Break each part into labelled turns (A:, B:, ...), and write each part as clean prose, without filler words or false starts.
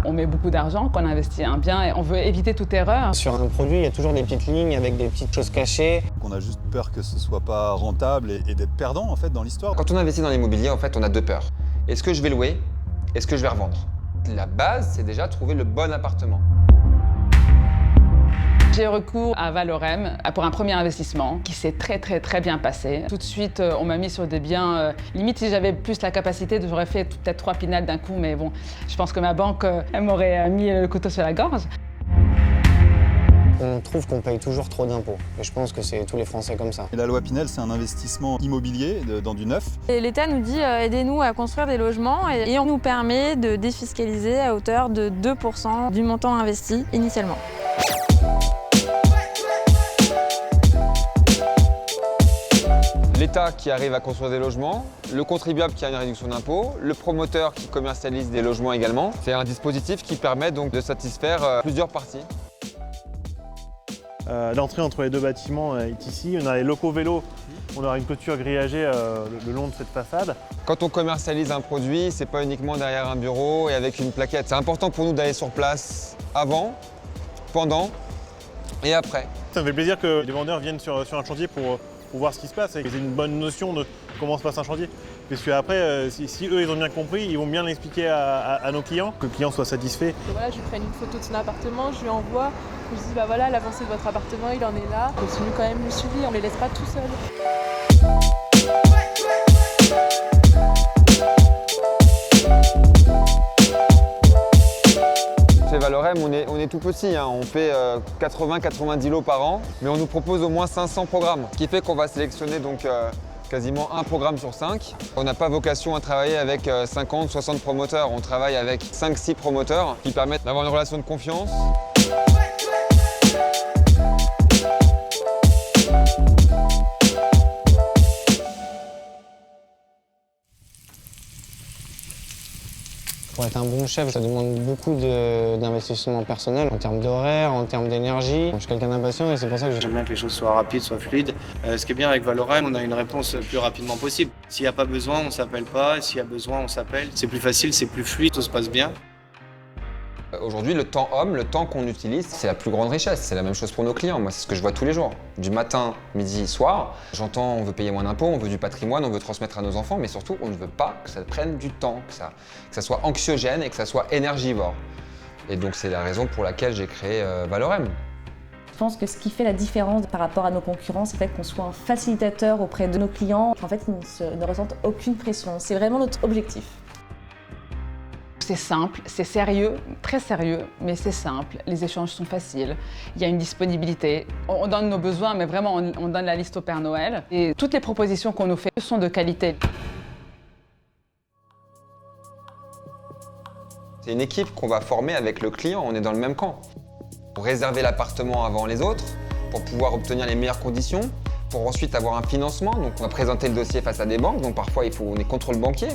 A: on met beaucoup d'argent, qu'on investit un bien et on veut éviter toute erreur.
B: Sur un produit, il y a toujours des petites lignes avec des petites choses cachées.
C: On a juste peur que ce soit pas rentable et d'être perdant en fait dans l'histoire.
D: Quand on investit dans l'immobilier, en fait, on a deux peurs. Est-ce que je vais louer? Est-ce que je vais revendre? La base, c'est déjà trouver le bon appartement.
A: J'ai recours à Valorem pour un premier investissement qui s'est très bien passé. Tout de suite, on m'a mis sur des biens, limite si j'avais plus la capacité, j'aurais fait peut-être 3 pinades d'un coup, mais bon, je pense que ma banque, elle m'aurait mis le couteau sur la gorge.
B: On trouve qu'on paye toujours trop d'impôts. Et je pense que c'est tous les Français comme ça.
C: Et la loi Pinel, c'est un investissement immobilier dans du neuf.
E: Et l'État nous dit aidez-nous à construire des logements et on nous permet de défiscaliser à hauteur de 2% du montant investi initialement.
D: L'État qui arrive à construire des logements, le contribuable qui a une réduction d'impôt, le promoteur qui commercialise des logements également. C'est un dispositif qui permet donc de satisfaire plusieurs parties.
F: L'entrée entre les deux bâtiments est ici. On a les locaux vélos, on aura une clôture grillagée le long de cette façade.
D: Quand on commercialise un produit, c'est pas uniquement derrière un bureau et avec une plaquette. C'est important pour nous d'aller sur place avant, pendant et après.
F: Ça me fait plaisir que les vendeurs viennent sur un chantier pour voir ce qui se passe et qu'ils aient une bonne notion de comment se passe un chantier. Parce qu'après, si eux ils ont bien compris, ils vont bien l'expliquer à nos clients, que le client soit satisfait.
G: Et voilà, je lui prenne une photo de son appartement, je lui envoie, je lui dis bah voilà, l'avancée de votre appartement, il en est là. On continue quand même le suivi, on ne les laisse pas tout seuls.
D: Chez Valorem, on est tout petit, hein. On fait 80-90 lots par an, mais on nous propose au moins 500 programmes. Ce qui fait qu'on va sélectionner donc quasiment un programme sur 5. On n'a pas vocation à travailler avec 50-60 promoteurs, on travaille avec 5-6 promoteurs qui permettent d'avoir une relation de confiance.
B: Pour être un bon chef, ça demande beaucoup d'investissement personnel en termes d'horaire, en termes d'énergie. Je suis quelqu'un d'impatient et c'est pour ça que
H: j'aime bien que les choses soient rapides, soient fluides. Ce qui est bien avec Valorem, on a une réponse le plus rapidement possible. S'il n'y a pas besoin, on ne s'appelle pas. S'il y a besoin, on s'appelle. C'est plus facile, c'est plus fluide, tout se passe bien.
D: Aujourd'hui, le temps homme, le temps qu'on utilise, c'est la plus grande richesse. C'est la même chose pour nos clients. Moi, c'est ce que je vois tous les jours. Du matin, midi, soir, j'entends on veut payer moins d'impôts, on veut du patrimoine, on veut transmettre à nos enfants, mais surtout, on ne veut pas que ça prenne du temps, que ça soit anxiogène et que ça soit énergivore. Et donc, c'est la raison pour laquelle j'ai créé Valorem.
I: Je pense que ce qui fait la différence par rapport à nos concurrents, c'est le fait qu'on soit un facilitateur auprès de nos clients. En fait, ils ne ressentent aucune pression. C'est vraiment notre objectif.
A: C'est simple, c'est sérieux, très sérieux, mais c'est simple. Les échanges sont faciles, il y a une disponibilité. On donne nos besoins, mais vraiment, on donne la liste au Père Noël. Et toutes les propositions qu'on nous fait sont de qualité.
D: C'est une équipe qu'on va former avec le client, on est dans le même camp. Pour réserver l'appartement avant les autres, pour pouvoir obtenir les meilleures conditions, pour ensuite avoir un financement. Donc on va présenter le dossier face à des banques, donc parfois on est contre le banquier.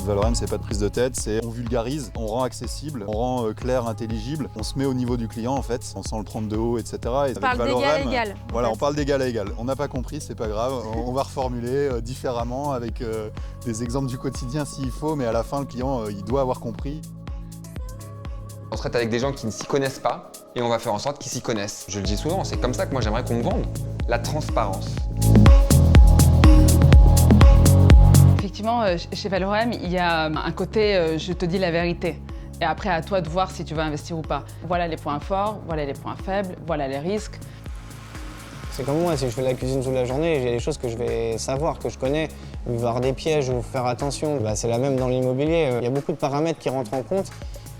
C: Valorem, c'est pas de prise de tête, c'est on vulgarise, on rend accessible, on rend clair, intelligible, on se met au niveau du client en fait, sans le prendre de haut, etc. Et
E: on parle d'égal à égal.
C: Voilà, on parle d'égal à égal. On n'a pas compris, c'est pas grave, on va reformuler différemment avec des exemples du quotidien s'il faut, mais à la fin, le client, il doit avoir compris.
D: On se traite avec des gens qui ne s'y connaissent pas et on va faire en sorte qu'ils s'y connaissent. Je le dis souvent, c'est comme ça que moi j'aimerais qu'on me vende. La transparence.
A: Effectivement, chez Valorem, il y a un côté je te dis la vérité. Et après, à toi de voir si tu veux investir ou pas. Voilà les points forts, voilà les points faibles, voilà les risques.
B: C'est comme moi, si je fais de la cuisine toute la journée, j'ai des choses que je vais savoir, que je connais. Il va y avoir des pièges, il faut faire attention. C'est la même dans l'immobilier. Il y a beaucoup de paramètres qui rentrent en compte.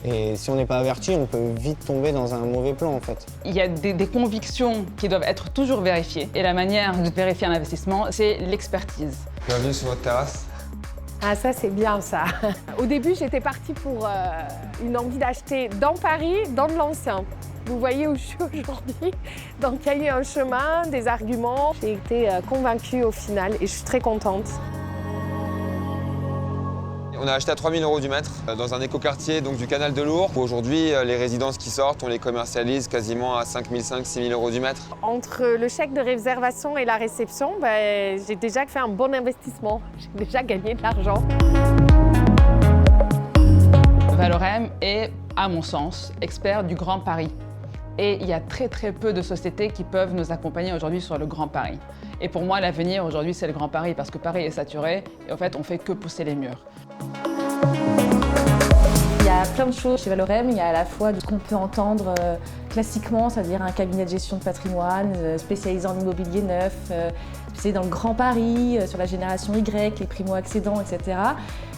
B: Et si on n'est pas averti, on peut vite tomber dans un mauvais plan en fait.
A: Il y a des convictions qui doivent être toujours vérifiées. Et la manière de vérifier un investissement, c'est l'expertise.
D: Bienvenue sur votre terrasse.
J: Ah ça c'est bien ça. Au début j'étais partie pour une envie d'acheter dans Paris, dans de l'ancien. Vous voyez où je suis aujourd'hui. Donc il y a eu un chemin, des arguments. J'ai été convaincue au final et je suis très contente.
D: On a acheté à 3 000 € du mètre dans un écoquartier donc du canal de l'Ourcq. Aujourd'hui, les résidences qui sortent, on les commercialise quasiment à 5 500 – 6 000 € du mètre.
J: Entre le chèque de réservation et la réception, j'ai déjà fait un bon investissement. J'ai déjà gagné de l'argent.
A: Valorem est, à mon sens, expert du Grand Paris. Et il y a très peu de sociétés qui peuvent nous accompagner aujourd'hui sur le Grand Paris. Et pour moi, l'avenir aujourd'hui, c'est le Grand Paris, parce que Paris est saturé et en fait, on fait que pousser les murs.
I: Il y a plein de choses chez Valorem. Il y a à la fois ce qu'on peut entendre classiquement, c'est-à-dire un cabinet de gestion de patrimoine spécialisé en immobilier neuf, spécialisé dans le Grand Paris, sur la génération Y, les primo-accédants, etc.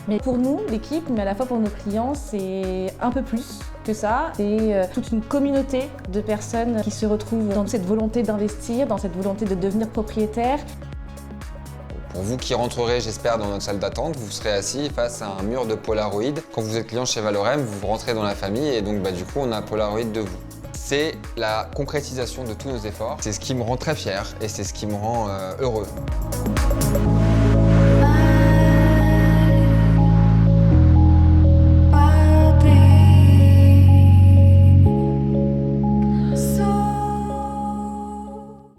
I: Mais pour nous, l'équipe, mais à la fois pour nos clients, c'est un peu plus que ça. C'est toute une communauté de personnes qui se retrouvent dans cette volonté d'investir, dans cette volonté de devenir propriétaire.
D: Pour vous qui rentrerez, j'espère, dans notre salle d'attente, vous serez assis face à un mur de Polaroid. Quand vous êtes client chez Valorem, vous rentrez dans la famille et donc du coup, on a un Polaroid de vous. C'est la concrétisation de tous nos efforts. C'est ce qui me rend très fier et c'est ce qui me rend heureux.